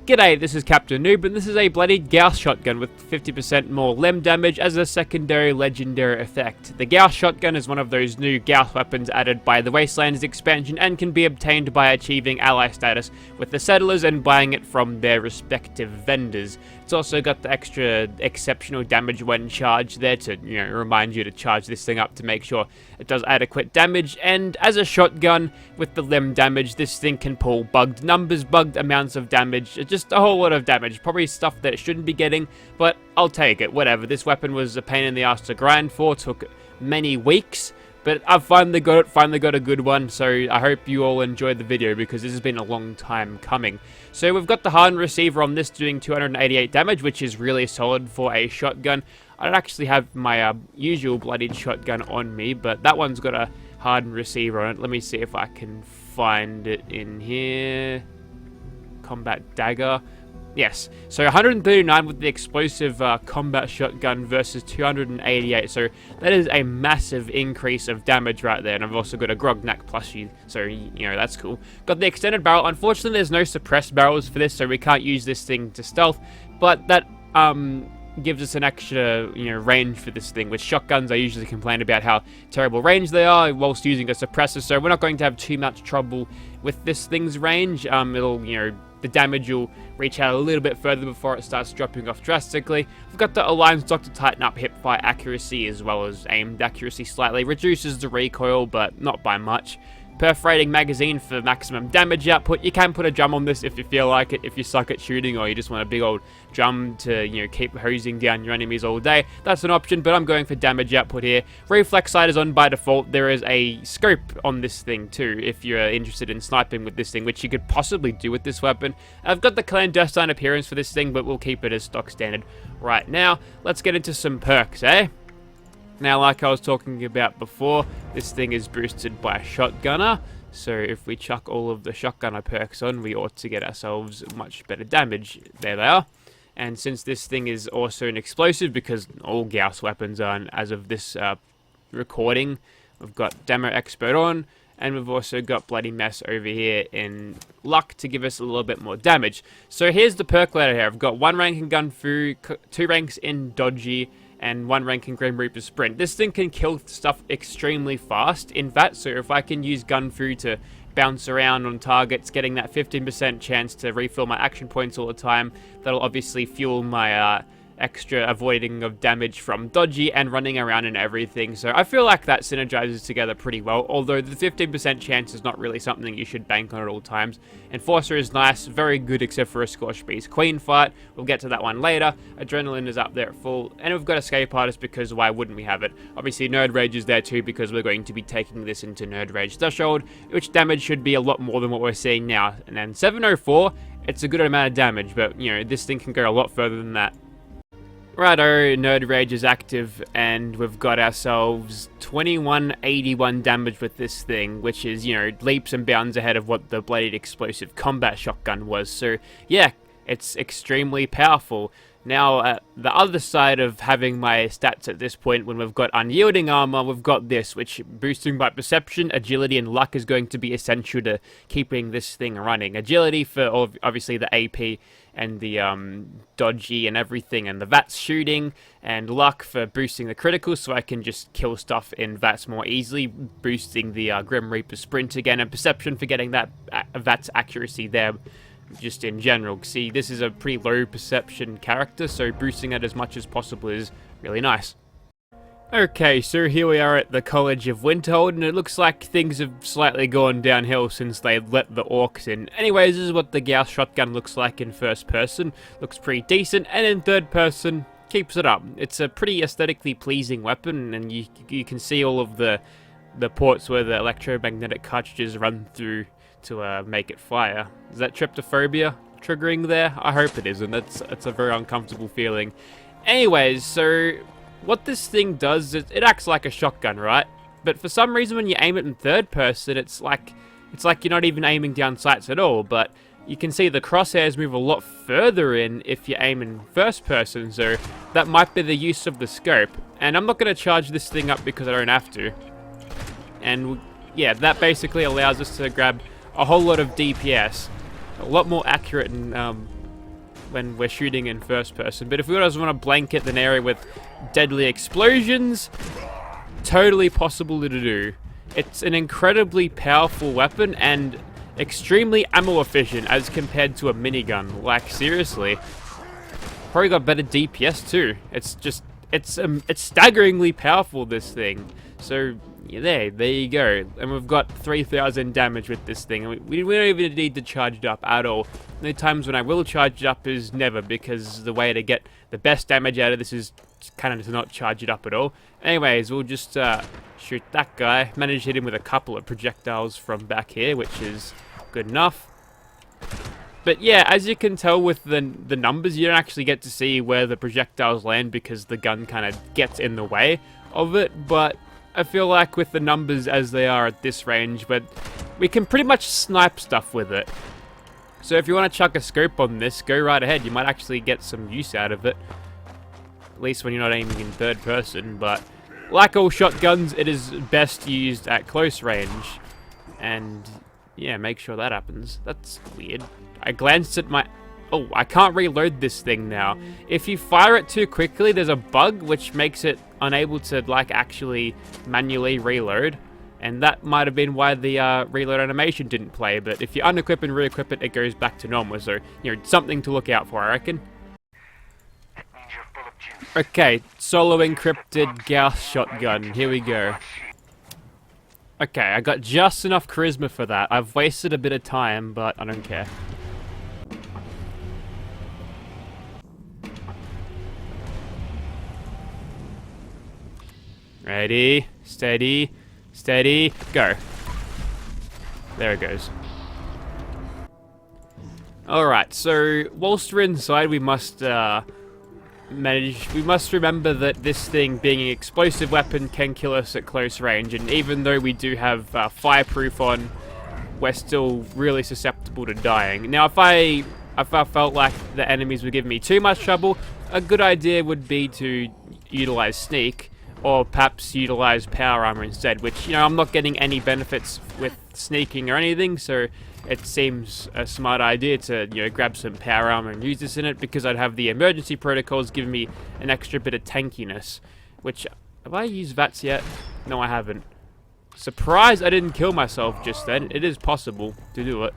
G'day, this is Captainoob, and this is a Bloodied Gauss shotgun with 50% more limb damage as a secondary legendary effect. The Gauss shotgun is one of those new Gauss weapons added by the Wastelands expansion and can be obtained by achieving ally status with the settlers and buying it from their respective vendors. It's also got the extra exceptional damage when charged there to, remind you to charge this thing up to make sure it does adequate damage. And as a shotgun with the limb damage, this thing can pull bugged numbers, bugged amounts of damage, just a whole lot of damage. Probably stuff that it shouldn't be getting, but I'll take it, whatever. This weapon was a pain in the ass to grind for, took many weeks. But I've finally got it, finally got a good one, so I hope you all enjoyed the video because this has been a long time coming. So we've got the Hardened Receiver on this doing 288 damage, which is really solid for a shotgun. I don't actually have my usual Bloodied shotgun on me, but that one's got a Hardened Receiver on it. Let me see if I can find it in here. Combat Dagger. Yes, so 139 with the explosive combat shotgun versus 288, so that is a massive increase of damage right there, and I've also got a Grognak plushie, so, that's cool. Got the extended barrel. Unfortunately, there's no suppressed barrels for this, so we can't use this thing to stealth, but that gives us an extra, range for this thing. With shotguns, I usually complain about how terrible range they are whilst using a suppressor, so we're not going to have too much trouble with this thing's range. It'll, the damage will reach out a little bit further before it starts dropping off drastically. We've got the Align stock to tighten up hipfire accuracy as well as aimed accuracy slightly. Reduces the recoil, but not by much. Perforating magazine for maximum damage output. You can put a drum on this if you feel like it, if you suck at shooting or you just want a big old drum to, keep hosing down your enemies all day. That's an option, but I'm going for damage output here. Reflex sight is on by default. There is a scope on this thing too, if you're interested in sniping with this thing, which you could possibly do with this weapon. I've got the clandestine appearance for this thing, but we'll keep it as stock standard right now. Let's get into some perks, eh? Now, like I was talking about before, this thing is boosted by a shotgunner, so if we chuck all of the shotgunner perks on, we ought to get ourselves much better damage. There they are. And since this thing is also an explosive, because all Gauss weapons are, as of this recording, we've got Demo Expert on, and we've also got Bloody Mess over here in Luck to give us a little bit more damage. So here's the perk ladder here. I've got 1 rank in Gun Fu, 2 ranks in Dodgy, and 1 rank in Grim Reaper Sprint. This thing can kill stuff extremely fast in that, so if I can use Gun Fu to bounce around on targets, getting that 15% chance to refill my action points all the time, that'll obviously fuel my extra avoiding of damage from Dodgy and running around and everything. So I feel like that synergizes together pretty well, although the 15% chance is not really something you should bank on at all times. Enforcer is nice, very good except for a Scorched Beast Queen fight. We'll get to that one later. Adrenaline is up there at full, and we've got Escape Artist because why wouldn't we have it? Obviously Nerd Rage is there too because we're going to be taking this into Nerd Rage Threshold, which damage should be a lot more than what we're seeing now. And then 704, it's a good amount of damage, but this thing can go a lot further than that. Righto, Nerd Rage is active, and we've got ourselves 2181 damage with this thing, which is, leaps and bounds ahead of what the Bloodied Explosive Combat Shotgun was. So, yeah, it's extremely powerful. Now, the other side of having my stats at this point, when we've got Unyielding Armor, we've got this, which boosting by Perception, Agility, and Luck is going to be essential to keeping this thing running. Agility for, obviously, the AP and the Dodgy and everything, and the VATS shooting, and Luck for boosting the critical, so I can just kill stuff in VATS more easily, boosting the Grim Reaper Sprint again, and Perception for getting that VATS accuracy there, just in general. See, this is a pretty low perception character, so boosting it as much as possible is really nice. Okay, so here we are at the College of Winterhold, and it looks like things have slightly gone downhill since they let the orcs in. Anyways, this is what the Gauss shotgun looks like in first person. Looks pretty decent, and in third person, keeps it up. It's a pretty aesthetically pleasing weapon, and you can see all of the ports where the electromagnetic cartridges run through to make it fire. Is that tryptophobia triggering there? I hope it isn't. It's a very uncomfortable feeling. Anyways, so what this thing does is it acts like a shotgun, right? But for some reason when you aim it in third person, it's like you're not even aiming down sights at all, but you can see the crosshairs move a lot further in if you aim in first person, so that might be the use of the scope. And I'm not going to charge this thing up because I don't have to. And yeah, that basically allows us to grab a whole lot of DPS, a lot more accurate and when we're shooting in first person. But if we just want to blanket an area with deadly explosions, totally possible to do. It's an incredibly powerful weapon and extremely ammo efficient as compared to a minigun. Like, seriously. Probably got better DPS too. It's staggeringly powerful, this thing. So yeah, there you go. And we've got 3,000 damage with this thing. And we don't even need to charge it up at all. The times when I will charge it up is never, because the way to get the best damage out of this is kind of to not charge it up at all. Anyways, we'll just shoot that guy. Managed to hit him with a couple of projectiles from back here, which is good enough. But yeah, as you can tell with the numbers, you don't actually get to see where the projectiles land because the gun kind of gets in the way of it. But I feel like with the numbers as they are at this range, but we can pretty much snipe stuff with it. So if you want to chuck a scope on this, go right ahead. You might actually get some use out of it. At least when you're not aiming in third person. But like all shotguns, it is best used at close range. And yeah, make sure that happens. That's weird. I glanced at my... Oh, I can't reload this thing now. If you fire it too quickly, there's a bug which makes it unable to, like, actually manually reload. And that might have been why the reload animation didn't play. But if you unequip and re-equip it, it goes back to normal. So, you know, something to look out for, I reckon. Okay, solo encrypted Gauss shotgun. Here we go. Okay, I got just enough charisma for that. I've wasted a bit of time, but I don't care. Ready, steady, steady, go. There it goes. Alright, so whilst we're inside, we must remember that this thing, being an explosive weapon, can kill us at close range. And even though we do have fireproof on, we're still really susceptible to dying. Now, if I felt like the enemies were giving me too much trouble, a good idea would be to utilize sneak, or perhaps utilize power armor instead, which, you know, I'm not getting any benefits with sneaking or anything, so it seems a smart idea to, you know, grab some power armor and use this in it, because I'd have the emergency protocols giving me an extra bit of tankiness, which, have I used VATS yet? No, I haven't. Surprised I didn't kill myself just then. It is possible to do it.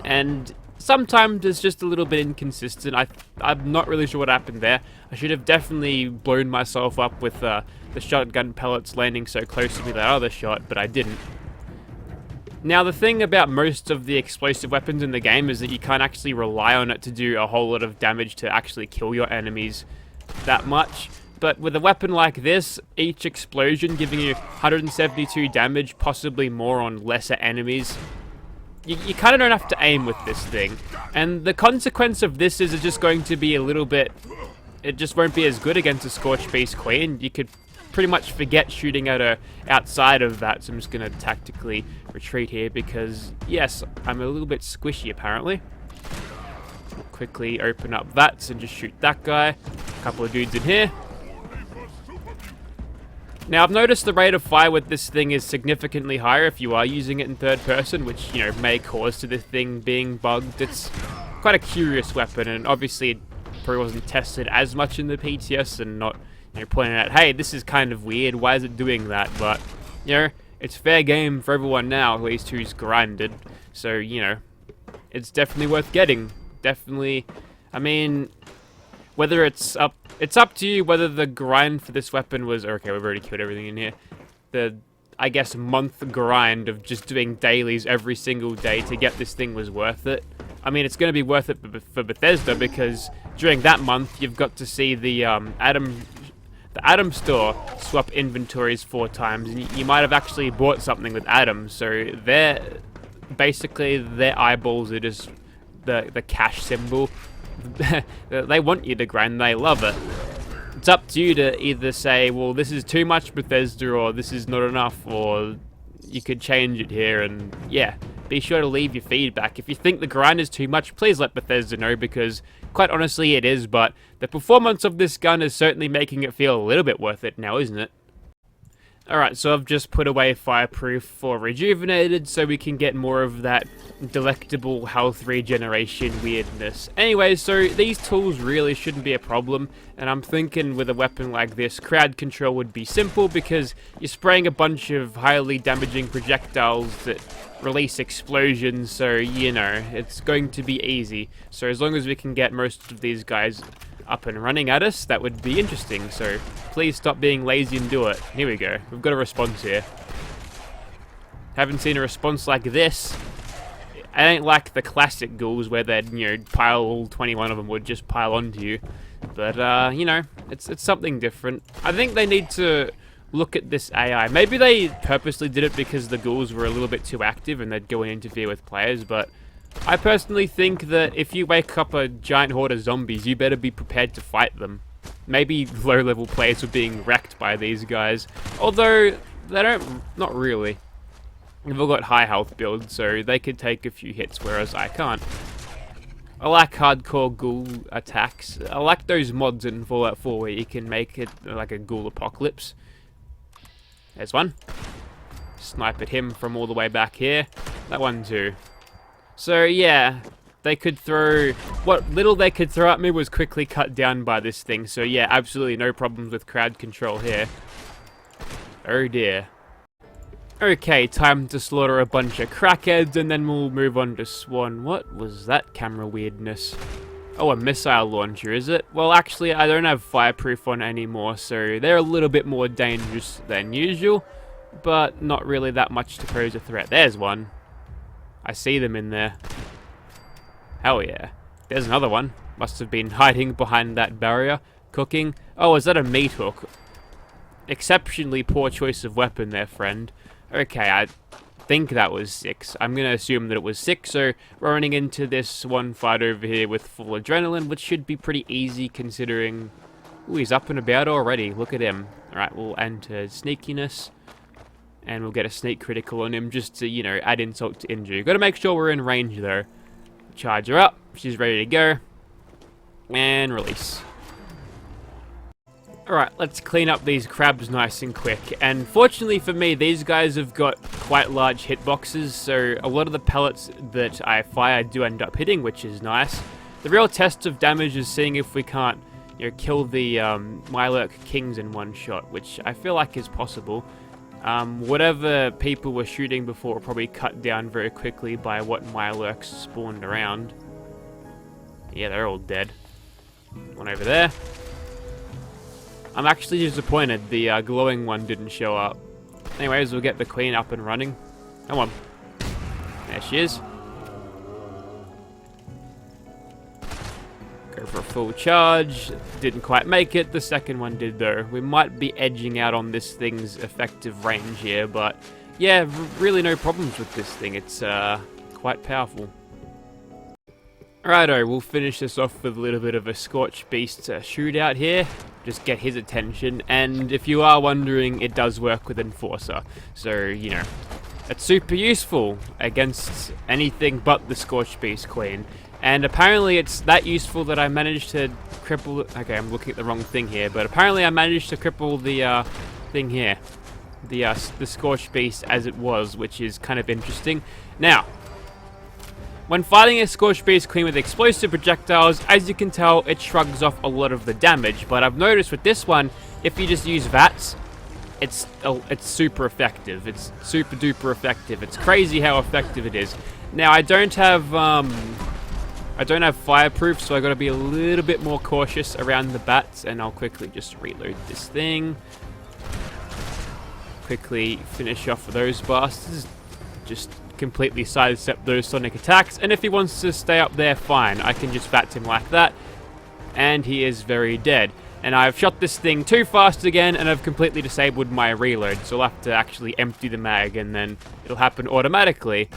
And sometimes it's just a little bit inconsistent. I'm not really sure what happened there. I should have definitely blown myself up with the shotgun pellets landing so close to me that other shot, but I didn't. Now, the thing about most of the explosive weapons in the game is that you can't actually rely on it to do a whole lot of damage to actually kill your enemies that much. But with a weapon like this, each explosion giving you 172 damage, possibly more on lesser enemies, you kind of don't have to aim with this thing. And the consequence of this is it's just going to be a little bit... It just won't be as good against a Scorched Beast Queen. You could pretty much forget shooting at her outside of that, so I'm just going to tactically retreat here because, yes, I'm a little bit squishy apparently. Quickly open up VATS and just shoot that guy. A couple of dudes in here. Now, I've noticed the rate of fire with this thing is significantly higher if you are using it in third person, which, you know, may cause to the thing being bugged. It's quite a curious weapon, and obviously it probably wasn't tested as much in the PTS, and not, you know, pointing out, hey, this is kind of weird, why is it doing that? But, you know, it's fair game for everyone now, at least who's grinded. So, you know, it's definitely worth getting. Definitely, I mean, whether it's up to you whether the grind for this weapon was... Okay, we've already killed everything in here. The, I guess, month grind of just doing dailies every single day to get this thing was worth it. I mean, it's going to be worth it for Bethesda, because during that month, you've got to see the Atom store swap inventories 4 times, and you might have actually bought something with Atom, so basically their eyeballs are just the cash symbol. They want you to grind, they love it. It's up to you to either say, well, this is too much Bethesda, or this is not enough, or you could change it here. And yeah, be sure to leave your feedback. If you think the grind is too much, please let Bethesda know, because quite honestly it is, but the performance of this gun is certainly making it feel a little bit worth it now, isn't it? Alright, so I've just put away Fireproof for Rejuvenated so we can get more of that delectable health regeneration weirdness. Anyway, so these tools really shouldn't be a problem, and I'm thinking with a weapon like this, crowd control would be simple because you're spraying a bunch of highly damaging projectiles that release explosions, so you know, it's going to be easy. So as long as we can get most of these guys up and running at us, that would be interesting, so please stop being lazy and do it. Here we go, we've got a response here. Haven't seen a response like this. I don't like the classic ghouls where they'd, you know, all 21 of them would just pile onto you. But, you know, it's something different. I think they need to look at this AI. Maybe they purposely did it because the ghouls were a little bit too active and they'd go and interfere with players, but I personally think that if you wake up a giant horde of zombies, you better be prepared to fight them. Maybe low-level players were being wrecked by these guys, although they don't, not really. They've all got high health builds, so they could take a few hits, whereas I can't. I like hardcore ghoul attacks. I like those mods in Fallout 4 where you can make it like a ghoul apocalypse. There's one. Snipe at him from all the way back here. That one too. So yeah, they could throw... What little they could throw at me was quickly cut down by this thing. So yeah, absolutely no problems with crowd control here. Oh dear. Okay, time to slaughter a bunch of crackheads and then we'll move on to Swan. What was that camera weirdness? Oh, a missile launcher, is it? Well, actually, I don't have Fireproof on anymore, so they're a little bit more dangerous than usual, but not really that much to pose a threat. There's one. I see them in there. Hell yeah. There's another one. Must have been hiding behind that barrier. Cooking. Oh, is that a meat hook? Exceptionally poor choice of weapon there, friend. Okay, I think that was 6. I'm going to assume that it was 6, so we're running into this one fight over here with full adrenaline, which should be pretty easy considering... Ooh, he's up and about already. Look at him. Alright, we'll enter sneakiness. And we'll get a sneak critical on him just to, you know, add insult to injury. Got to make sure we're in range, though. Charge her up. She's ready to go. And release. Alright, let's clean up these crabs nice and quick. And fortunately for me, these guys have got quite large hitboxes, so a lot of the pellets that I fire do end up hitting, which is nice. The real test of damage is seeing if we can't, you know, kill the Mylurk Kings in one shot, which I feel like is possible. Whatever people were shooting before were probably cut down very quickly by what Mylurks spawned around. Yeah, they're all dead. One over there. I'm actually disappointed the glowing one didn't show up. Anyways, we'll get the queen up and running. Come on. There she is. Go for a full charge. Didn't quite make it. The second one did though. We might be edging out on this thing's effective range here, but yeah, really no problems with this thing. It's quite powerful. Righto, we'll finish this off with a little bit of a Scorched Beast shootout here. Just get his attention, and if you are wondering, it does work with Enforcer. So, you know, it's super useful against anything but the Scorched Beast Queen. And apparently it's that useful that I managed to cripple... Okay, I'm looking at the wrong thing here, but apparently I managed to cripple the thing here. The Scorched Beast as it was, which is kind of interesting. Now, when fighting a Scorched Beast Queen with explosive projectiles, as you can tell, it shrugs off a lot of the damage. But I've noticed with this one, if you just use VATS, it's super effective. It's super duper effective. It's crazy how effective it is. Now, I don't have Fireproof, so I got to be a little bit more cautious around the bats, and I'll quickly just reload this thing. Quickly finish off with those bastards. Just completely sidestep those sonic attacks, and if he wants to stay up there, fine. I can just bat him like that, and he is very dead. And I've shot this thing too fast again, and I've completely disabled my reload, so I'll have to actually empty the mag, and then it'll happen automatically.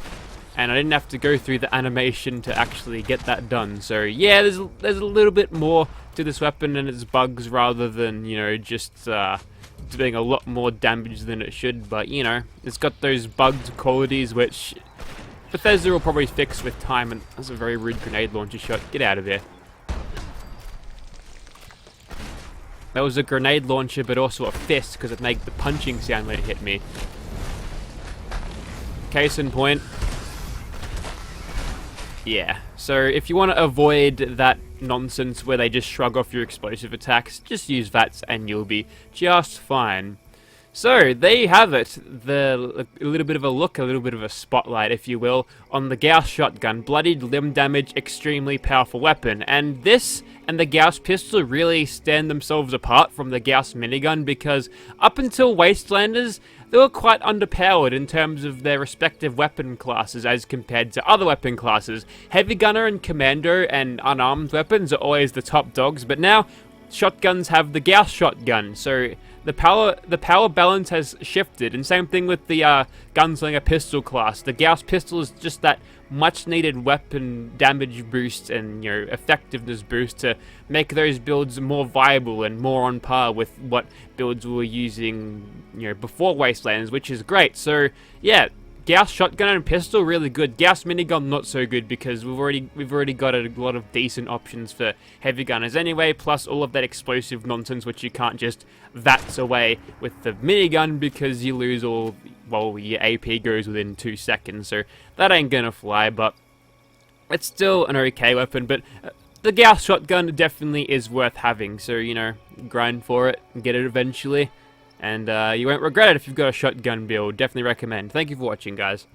And I didn't have to go through the animation to actually get that done. So yeah, there's a little bit more to this weapon and its bugs rather than, you know, just doing a lot more damage than it should. But, you know, it's got those bugged qualities which Bethesda will probably fix with time. And that's a very rude grenade launcher shot. Get out of there. That was a grenade launcher, but also a fist, because it made the punching sound when it hit me. Case in point. Yeah, so if you want to avoid that nonsense where they just shrug off your explosive attacks, just use VATS and you'll be just fine. So, there you have it, a little bit of a look, a little bit of a spotlight, if you will, on the Gauss shotgun. Bloodied, limb damage, extremely powerful weapon. And this and the Gauss pistol really stand themselves apart from the Gauss minigun, because up until Wastelanders, they were quite underpowered in terms of their respective weapon classes as compared to other weapon classes. Heavy Gunner and Commando and unarmed weapons are always the top dogs, but now shotguns have the Gauss shotgun, so the power balance has shifted, and same thing with the Gunslinger pistol class. The Gauss pistol is just that much needed weapon damage boost and, you know, effectiveness boost to make those builds more viable and more on par with what builds we were using, you know, before Wastelands, which is great. So yeah, Gauss shotgun and pistol really good. Gauss minigun not so good, because we've already got a lot of decent options for heavy gunners anyway, plus all of that explosive nonsense which you can't just VATS away with the minigun, because you lose all, well, your AP goes within 2 seconds, so that ain't gonna fly. But it's still an okay weapon. But the Gauss shotgun definitely is worth having, so, you know, grind for it and get it eventually. And you won't regret it if you've got a shotgun build. Definitely recommend. Thank you for watching, guys.